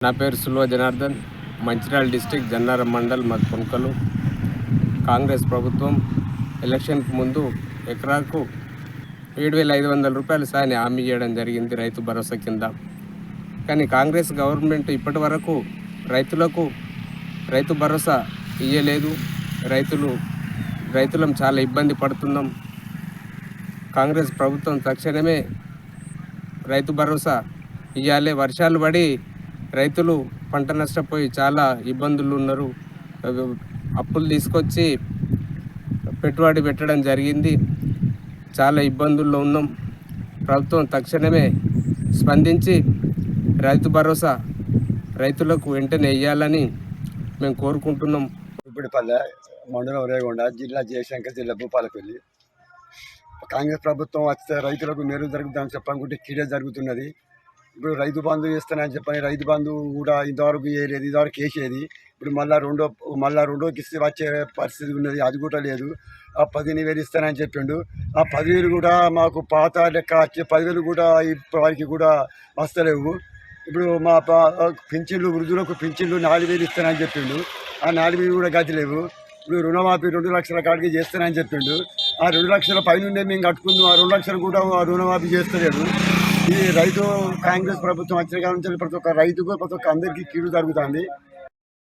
నా పేరు సుల్వ జనార్దన్, మంచిర్యాల డిస్టిక్ జన్నారం మండల్ మాది కొనకలు. కాంగ్రెస్ ప్రభుత్వం ఎలక్షన్కు ముందు ఎకరాకు 7,500 రూపాయలు సాయం హామీ ఇవ్వడం జరిగింది రైతు భరోసా కింద. కానీ కాంగ్రెస్ గవర్నమెంట్ ఇప్పటి వరకు రైతులకు రైతు భరోసా ఇవ్వలేదు. రైతులం చాలా ఇబ్బంది పడుతున్నాం. కాంగ్రెస్ ప్రభుత్వం తక్షణమే రైతు భరోసా ఇవ్వాలి. వర్షాలు పడి రైతులు పంట నష్టపోయి చాలా ఇబ్బందులు ఉన్నారు. అప్పులు తీసుకొచ్చి పెట్టుబడి పెట్టడం జరిగింది. చాలా ఇబ్బందుల్లో ఉన్నాం. ప్రభుత్వం తక్షణమే స్పందించి రైతు భరోసా రైతులకు వెంటనే ఇవ్వాలని మేము కోరుకుంటున్నాం. ఇప్పుడుపల్లె మండలం రేగొండ, జిల్లా జయశంకర్, జిల్లా భూపాలపల్లి. కాంగ్రెస్ ప్రభుత్వం వస్తే రైతులకు మేలు జరుగుతుందని చెప్పనుకుంటే కీడే జరుగుతున్నది. ఇప్పుడు రైతు బంధు ఇస్తానని చెప్పని రైతు బంధు కూడా ఇంతవరకు వేయలేదు. ఇంతవరకు వేసేది ఇప్పుడు మళ్ళా రెండో కిస్తీ వచ్చే పరిస్థితి ఉన్నది. అది కూడా లేదు. ఆ 15,000 ఇస్తానని చెప్పిండు. ఆ 10,000 కూడా మాకు పాత లెక్క వచ్చే 10,000 కూడా ఇప్పటికి కూడా వస్తలేవు. ఇప్పుడు మా పింఛన్లు వృద్ధులకు పింఛన్లు 4,000 ఇస్తానని చెప్పిండు. ఆ 4,000 కూడా గతి లేవు. ఇప్పుడు రుణమాఫీ 2 లక్షల కాడికి చేస్తానని చెప్పిండు. ఆ 2 లక్షల పైన మేము కట్టుకుందాం. ఆ 2 లక్షలు కూడా రుణమాఫీ చేస్తలేదు. ఈ రైతు కాంగ్రెస్ ప్రభుత్వం వచ్చిన కాడ నుంచి ప్రతి ఒక్క రైతుకు ప్రతి ఒక్క అందరికీ కీడు జరుగుతుంది.